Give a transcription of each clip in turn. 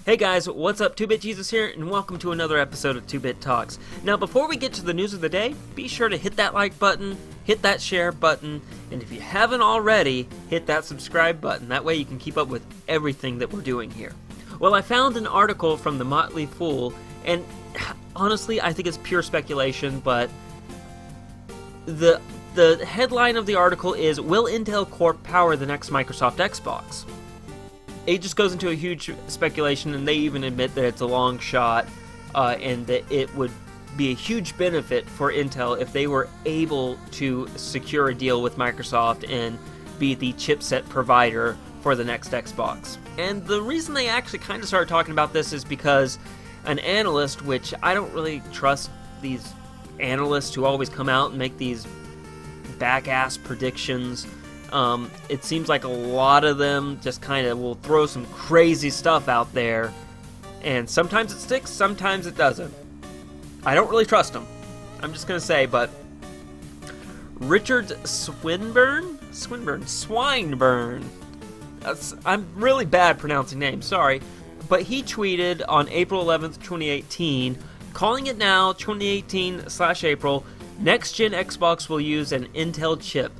Hey guys, what's up? 2-Bit Jesus here, and welcome to another episode of 2-Bit Talks. Now, before we get to the news of the day, be sure to hit that like button, hit that share button, and if you haven't already, hit that subscribe button. That way you can keep up with everything that we're doing here. Well, I found an article from the Motley Fool, and honestly, I think it's pure speculation, but the headline of the article is, "Will Intel Corp power the next Microsoft Xbox?" It just goes into a huge speculation, and they even admit that it's a long shot, and that it would be a huge benefit for Intel if they were able to secure a deal with Microsoft and be the chipset provider for the next Xbox. And the reason they actually kind of started talking about this is because an analyst, which I don't really trust these analysts who always come out and make these back-ass predictions. It seems like a lot of them just kind of will throw some crazy stuff out there, and sometimes it sticks, sometimes it doesn't. I don't really trust them. I'm just gonna say, but Richard Swinburne. I'm really bad pronouncing names, sorry, but he tweeted on April 11th, 2018, calling it now, 2018/April, next-gen Xbox will use an Intel chip.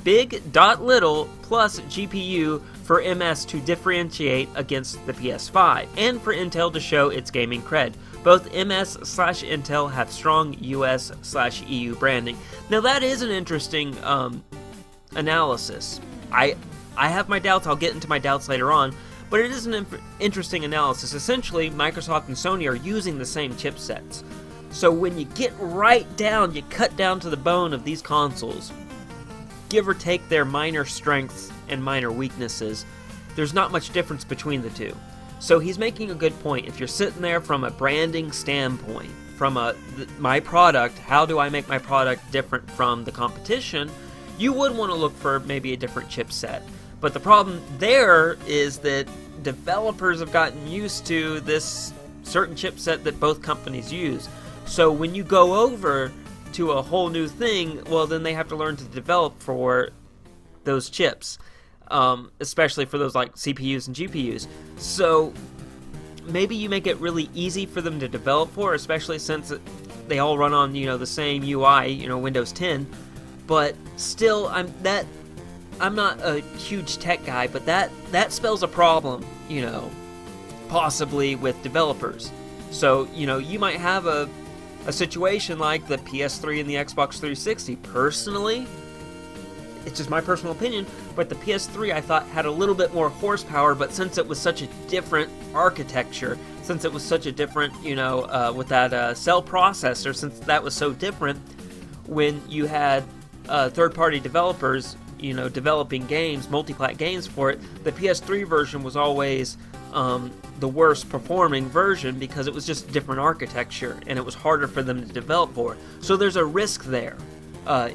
Big.little plus GPU for MS to differentiate against the PS5, and for Intel to show its gaming cred. Both MS/Intel have strong US/EU branding. Now that is an interesting analysis. I have my doubts, I'll get into my doubts later on, but it is an interesting analysis. Essentially, Microsoft and Sony are using the same chipsets. So when you get right down, you cut down to the bone of these consoles, give or take their minor strengths and minor weaknesses, there's not much difference between the two. So he's making a good point. If you're sitting there from a branding standpoint, from my product, how do I make my product different from the competition, you would want to look for maybe a different chipset. But the problem there is that developers have gotten used to this certain chipset that both companies use. So when you go over to a whole new thing, well, then they have to learn to develop for those chips, especially for those like CPUs and GPUs. So maybe you make it really easy for them to develop for, especially since they all run on, the same UI, Windows 10. But still, I'm not a huge tech guy, but that spells a problem, possibly with developers. So, you might have a situation like the PS3 and the Xbox 360. Personally, it's just my personal opinion, but the PS3 I thought had a little bit more horsepower, but since it was such a different architecture, since it was such a different, with that cell processor, since that was so different, when you had third-party developers, developing games, multi-plat games for it, the PS3 version was always the worst performing version because it was just different architecture and it was harder for them to develop for. So there's a risk there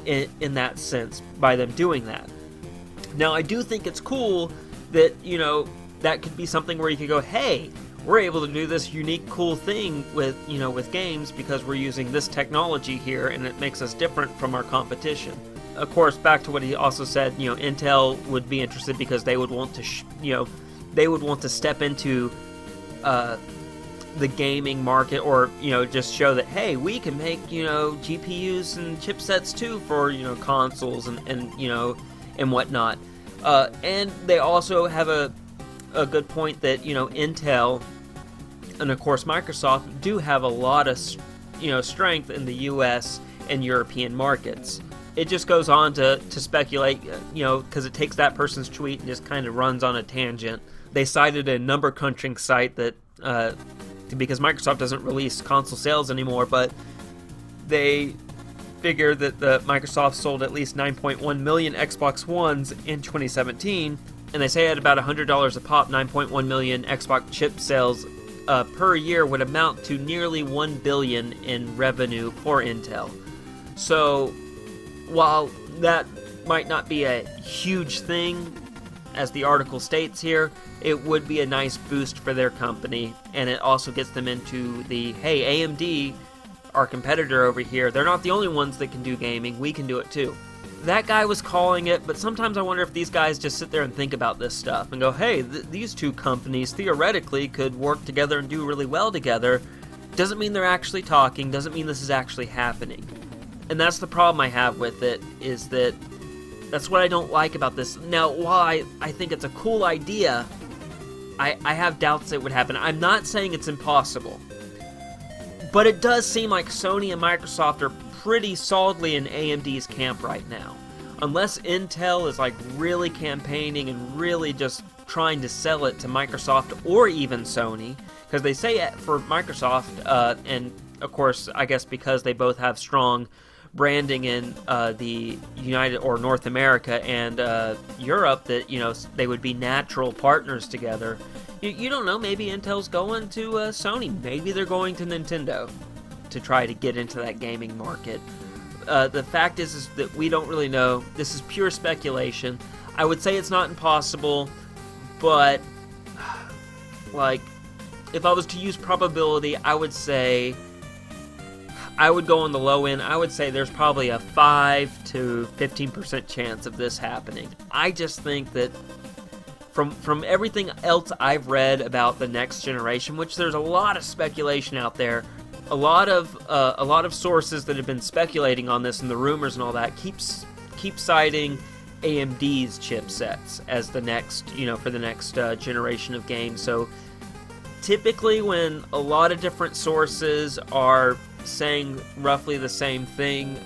in that sense by them doing that. Now I do think it's cool that that could be something where you could go, hey, we're able to do this unique cool thing with with games because we're using this technology here and it makes us different from our competition. Of course, back to what he also said, Intel would be interested because they would want to they would want to step into the gaming market, or just show that, hey, we can make GPUs and chipsets too for consoles and whatnot. And they also have a good point that Intel and of course Microsoft do have a lot of strength in the US and European markets. It just goes on to speculate, because it takes that person's tweet and just kind of runs on a tangent. They cited a number crunching site that, because Microsoft doesn't release console sales anymore, but they figure that Microsoft sold at least 9.1 million Xbox Ones in 2017, and they say at about $100 a pop, 9.1 million Xbox chip sales per year would amount to nearly $1 billion in revenue for Intel. So while that might not be a huge thing, as the article states here, it would be a nice boost for their company, and it also gets them into the, hey, AMD, our competitor over here, they're not the only ones that can do gaming, we can do it too. that guy was calling it, but sometimes I wonder if these guys just sit there and think about this stuff and go, hey, these two companies theoretically could work together and do really well together. Doesn't mean they're actually talking, doesn't mean this is actually happening. And that's the problem I have with it, is that that's what I don't like about this. Now, while I think it's a cool idea, I have doubts it would happen. I'm not saying it's impossible, but it does seem like Sony and Microsoft are pretty solidly in AMD's camp right now. Unless Intel is like really campaigning and really just trying to sell it to Microsoft or even Sony, because they say it for Microsoft, and of course, I guess because they both have strong branding in the United or North America and Europe, that they would be natural partners together. You don't know, maybe Intel's going to Sony, maybe they're going to Nintendo to try to get into that gaming market. The fact is that we don't really know. This is pure speculation. I would say it's not impossible, but like, if I was to use probability, I would say I would go on the low end. I would say there's probably a 5 to 15% chance of this happening. I just think that from everything else I've read about the next generation, which there's a lot of speculation out there, a lot of sources that have been speculating on this and the rumors and all that keep citing AMD's chipsets as the next, for the next generation of games. So typically when a lot of different sources are saying roughly the same thing,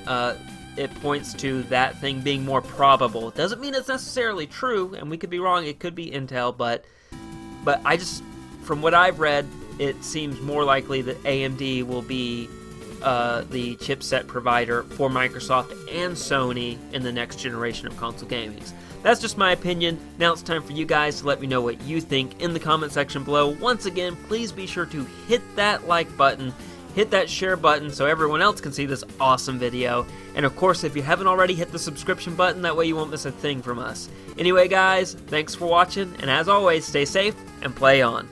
it points to that thing being more probable. It doesn't mean it's necessarily true, and we could be wrong. It could be Intel, but I just, from what I've read, it seems more likely that AMD will be the chipset provider for Microsoft and Sony in the next generation of console gaming. That's just my opinion. Now it's time for you guys to let me know what you think in the comment section below. Once again, please be sure to hit that like button, hit that share button so everyone else can see this awesome video. And of course, if you haven't already, hit the subscription button. That way you won't miss a thing from us. Anyway, guys, thanks for watching, and as always, stay safe and play on.